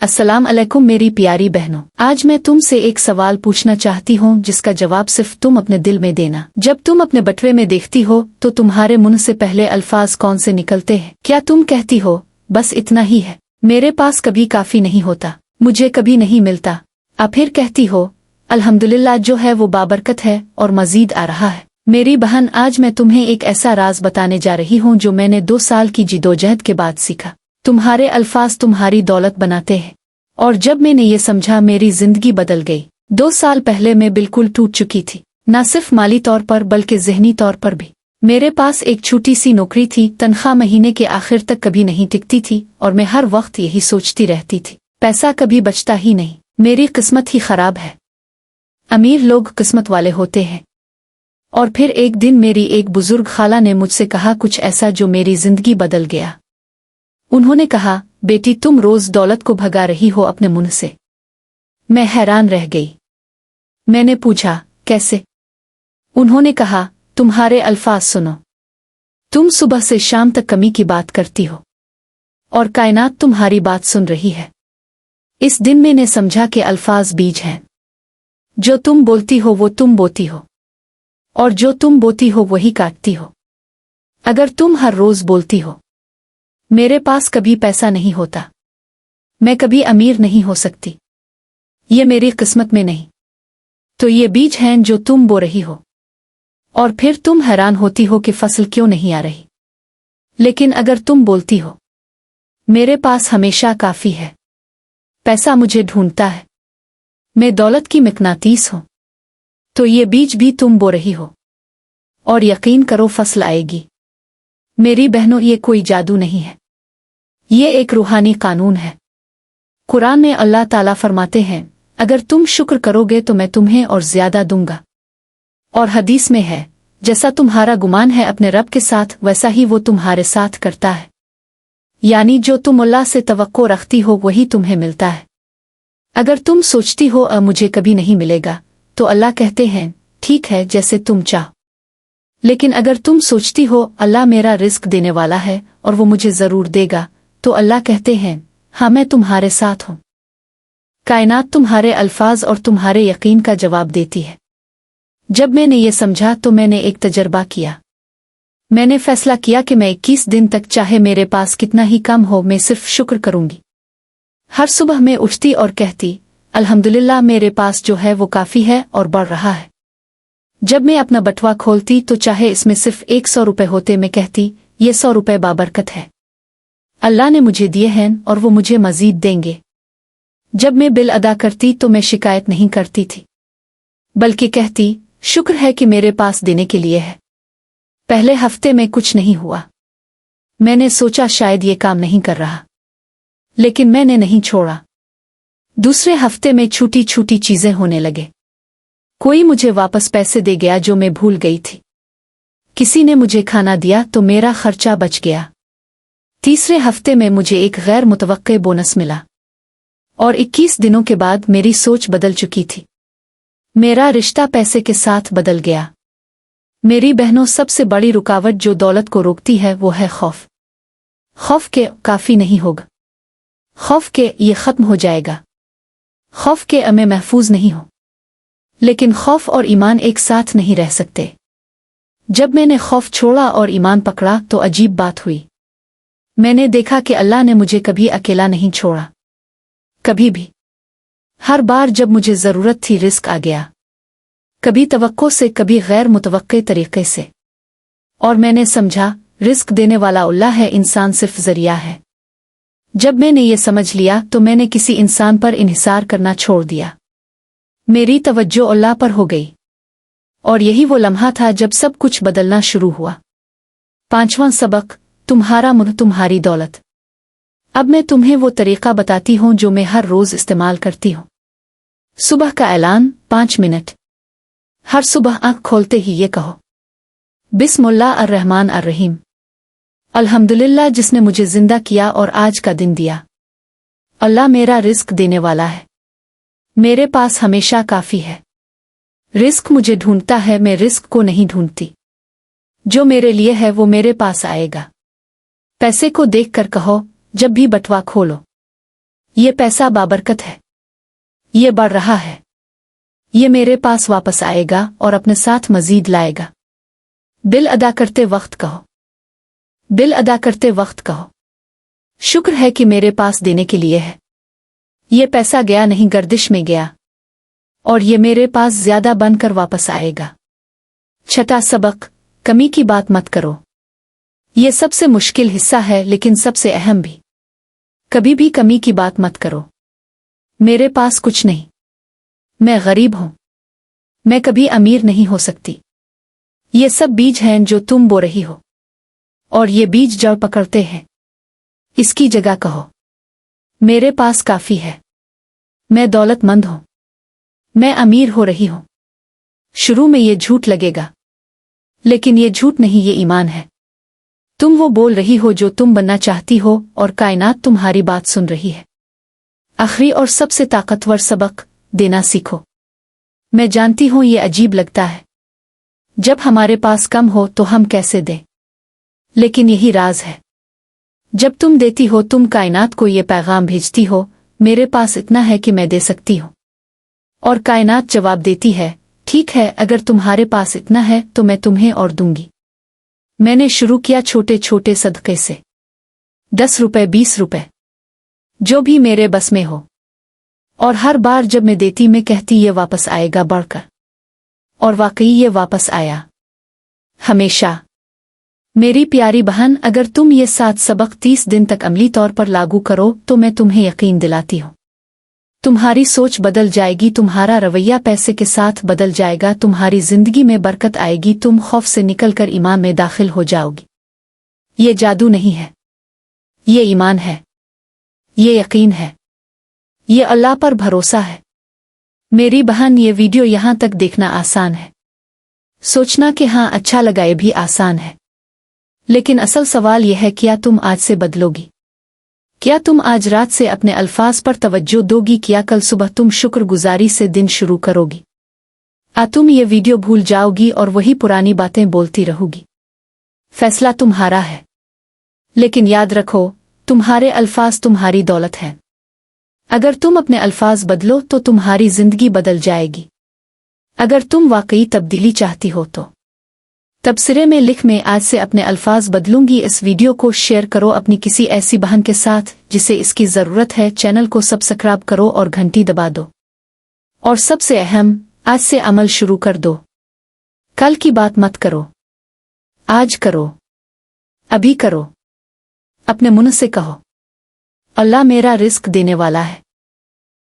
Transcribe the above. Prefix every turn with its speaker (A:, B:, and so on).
A: अस्सलाम अलैकुम मेरी प्यारी बहनों, आज मैं तुमसे एक सवाल पूछना चाहती हूँ जिसका जवाब सिर्फ तुम अपने दिल में देना। जब तुम अपने बटुए में देखती हो तो तुम्हारे मुंह से पहले अल्फाज कौन से निकलते हैं? क्या तुम कहती हो बस इतना ही है, मेरे पास कभी काफी नहीं होता, मुझे कभी नहीं मिलता? या फिर कहती हो अल्हम्दुलिल्लाह जो है वो बाबरकत है और मजीद आ रहा है? मेरी बहन, आज मैं तुम्हें एक ऐसा राज बताने जा रही हूँ जो मैंने 2 साल की जिदोजहद के बाद सीखा। तुम्हारे अल्फाज तुम्हारी दौलत बनाते हैं, और जब मैंने ये समझा मेरी जिंदगी बदल गई। 2 साल पहले मैं बिल्कुल टूट चुकी थी, न सिर्फ माली तौर पर बल्कि ज़हनी तौर पर भी। मेरे पास एक छोटी सी नौकरी थी, तनख्वाह महीने के आखिर तक कभी नहीं टिकती थी और मैं हर वक्त यही सोचती रहती थी पैसा कभी बचता ही नहीं, मेरी किस्मत ही खराब है। अमीर लोग किस्मत वाले होते हैं। और फिर एक दिन मेरी एक बुजुर्ग खाला ने मुझसे कहा कुछ ऐसा जो मेरी जिंदगी बदल गया। उन्होंने कहा, बेटी तुम रोज दौलत को भगा रही हो अपने मुंह से। मैं हैरान रह गई। मैंने पूछा कैसे? उन्होंने कहा, तुम्हारे अल्फाज सुनो। तुम सुबह से शाम तक कमी की बात करती हो और कायनात तुम्हारी बात सुन रही है। इस दिन मैंने समझा कि अल्फाज बीज हैं। जो तुम बोलती हो वो तुम बोती हो, और जो तुम बोती हो वही काटती हो। अगर तुम हर रोज बोलती हो मेरे पास कभी पैसा नहीं होता, मैं कभी अमीर नहीं हो सकती, ये मेरी किस्मत में नहीं, तो ये बीज हैं जो तुम बो रही हो। और फिर तुम हैरान होती हो कि फसल क्यों नहीं आ रही। लेकिन अगर तुम बोलती हो मेरे पास हमेशा काफी है, पैसा मुझे ढूंढता है, मैं दौलत की मिकनातीस हूं, तो ये बीज भी तुम बो रही हो, और यकीन करो फसल आएगी। मेरी बहनों, ये कोई जादू नहीं है, ये एक रूहानी कानून है। कुरान में अल्लाह ताला फरमाते हैं, अगर तुम शुक्र करोगे तो मैं तुम्हें और ज्यादा दूंगा। और हदीस में है, जैसा तुम्हारा गुमान है अपने रब के साथ वैसा ही वो तुम्हारे साथ करता है। यानी जो तुम अल्लाह से तवक्को रखती हो वही तुम्हें मिलता है। अगर तुम सोचती हो मुझे कभी नहीं मिलेगा, तो अल्लाह कहते हैं ठीक है जैसे तुम चाहो। लेकिन अगर तुम सोचती हो अल्लाह मेरा रिस्क देने वाला है और वो मुझे जरूर देगा, तो अल्लाह कहते हैं हाँ मैं तुम्हारे साथ हूं। कायनात तुम्हारे अल्फाज और तुम्हारे यकीन का जवाब देती है। जब मैंने ये समझा तो मैंने एक तजर्बा किया। मैंने फैसला किया कि मैं 21 दिन तक चाहे मेरे पास कितना ही कम हो मैं सिर्फ शुक्र करूंगी। हर सुबह मैं उठती और कहती अल्हम्दुलिल्लाह मेरे पास जो है वो काफी है और बढ़ रहा है। जब मैं अपना बटुआ खोलती तो चाहे इसमें सिर्फ 100 रुपए होते मैं कहती ये 100 रुपए बाबरकत है, अल्लाह ने मुझे दिए हैं और वो मुझे मजीद देंगे। जब मैं बिल अदा करती तो मैं शिकायत नहीं करती थी, बल्कि कहती शुक्र है कि मेरे पास देने के लिए है। पहले हफ्ते में कुछ नहीं हुआ, मैंने सोचा शायद ये काम नहीं कर रहा, लेकिन मैंने नहीं छोड़ा। दूसरे हफ्ते में छोटी छोटी चीजें होने लगे। कोई मुझे वापस पैसे दे गया जो मैं भूल गई थी, किसी ने मुझे खाना दिया तो मेरा खर्चा बच गया। तीसरे हफ्ते में मुझे एक गैर मुतवक्के बोनस मिला, और 21 दिनों के बाद मेरी सोच बदल चुकी थी। मेरा रिश्ता पैसे के साथ बदल गया। मेरी बहनों, सबसे बड़ी रुकावट जो दौलत को रोकती है वो है खौफ। खौफ के काफी नहीं होगा, खौफ के ये खत्म हो जाएगा, खौफ के मैं महफूज नहीं हूं। लेकिन खौफ और ईमान एक साथ नहीं रह सकते। जब मैंने खौफ छोड़ा और ईमान पकड़ा तो अजीब बात हुई। मैंने देखा कि अल्लाह ने मुझे कभी अकेला नहीं छोड़ा, कभी भी। हर बार जब मुझे जरूरत थी रिस्क आ गया, कभी तवक्को से कभी गैर मुतवक्के तरीके से। और मैंने समझा रिस्क देने वाला अल्लाह है, इंसान सिर्फ जरिया है। जब मैंने ये समझ लिया तो मैंने किसी इंसान पर इन्हिसार करना छोड़ दिया। मेरी तवज्जो अल्लाह पर हो गई, और यही वो लम्हा था जब सब कुछ बदलना शुरू हुआ। 5वां सबक, तुम्हारा मुंह तुम्हारी दौलत। अब मैं तुम्हें वो तरीका बताती हूँ जो मैं हर रोज इस्तेमाल करती हूँ। सुबह का ऐलान 5 मिनट। हर सुबह आंख खोलते ही ये कहो, बिस्मिल्लाह अर्रहमान अर्रहीम। अल्हम्दुलिल्लाह जिसने मुझे जिंदा किया और आज का दिन दिया। अल्लाह मेरा रिस्क देने वाला है, मेरे पास हमेशा काफी है। रिस्क मुझे ढूंढता है, मैं रिस्क को नहीं ढूंढती। जो मेरे लिए है वो मेरे पास आएगा। पैसे को देखकर कहो जब भी बटुआ खोलो, ये पैसा बाबरकत है, ये बढ़ रहा है, ये मेरे पास वापस आएगा और अपने साथ मजीद लाएगा। बिल अदा करते वक्त कहो, बिल अदा करते वक्त कहो, शुक्र है कि मेरे पास देने के लिए है। ये पैसा गया नहीं, गर्दिश में गया, और ये मेरे पास ज्यादा बनकर वापस आएगा। छठा सबक, कमी की बात मत करो। ये सबसे मुश्किल हिस्सा है लेकिन सबसे अहम भी। कभी भी कमी की बात मत करो। मेरे पास कुछ नहीं, मैं गरीब हूं, मैं कभी अमीर नहीं हो सकती। ये सब बीज हैं जो तुम बो रही हो, और ये बीज जड़ पकड़ते हैं। इसकी जगह कहो, मेरे पास काफी है, मैं दौलतमंद हूं, मैं अमीर हो रही हूं। शुरू में ये झूठ लगेगा, लेकिन ये झूठ नहीं, ये ईमान है। तुम वो बोल रही हो जो तुम बनना चाहती हो और कायनात तुम्हारी बात सुन रही है। आखिरी और सबसे ताकतवर सबक, देना सीखो। मैं जानती हूं ये अजीब लगता है, जब हमारे पास कम हो तो हम कैसे दें, लेकिन यही राज है। जब तुम देती हो, तुम कायनात को ये पैगाम भेजती हो, मेरे पास इतना है कि मैं दे सकती हूं। और कायनात जवाब देती है, ठीक है, अगर तुम्हारे पास इतना है तो मैं तुम्हें और दूंगी। मैंने शुरू किया छोटे छोटे सदक़े से, 10 रुपए, 20 रुपए, जो भी मेरे बस में हो। और हर बार जब मैं देती, मैं कहती ये वापस आएगा बढ़कर। और वाकई ये वापस आया, हमेशा। मेरी प्यारी बहन, अगर तुम ये 7 सबक 30 दिन तक अमली तौर पर लागू करो तो मैं तुम्हें यकीन दिलाती हूँ, तुम्हारी सोच बदल जाएगी, तुम्हारा रवैया पैसे के साथ बदल जाएगा, तुम्हारी जिंदगी में बरकत आएगी, तुम खौफ से निकलकर ईमान में दाखिल हो जाओगी। ये जादू नहीं है, ये ईमान है, ये यकीन है, ये अल्लाह पर भरोसा है। मेरी बहन, ये वीडियो यहाँ तक देखना आसान है, सोचना कि हाँ अच्छा लगा ये भी आसान है, लेकिन असल सवाल यह है, क्या तुम आज से बदलोगी? क्या तुम आज रात से अपने अल्फाज पर तवज्जो दोगी? क्या कल सुबह तुम शुक्रगुजारी से दिन शुरू करोगी? तुम ये वीडियो भूल जाओगी और वही पुरानी बातें बोलती रहोगी? फैसला तुम्हारा है, लेकिन याद रखो, तुम्हारे अल्फाज तुम्हारी दौलत हैं। अगर तुम अपने अल्फाज बदलो तो तुम्हारी जिंदगी बदल जाएगी। अगर तुम वाकई तब्दीली चाहती हो तो तबसरे में लिख, मैं आज से अपने अल्फाज बदलूंगी। इस वीडियो को शेयर करो अपनी किसी ऐसी बहन के साथ जिसे इसकी ज़रूरत है। चैनल को सब्सक्राइब करो और घंटी दबा दो। और सबसे अहम, आज से अमल शुरू कर दो। कल की बात मत करो, आज करो, अभी करो। अपने मुंह से कहो, अल्लाह मेरा रिस्क देने वाला है।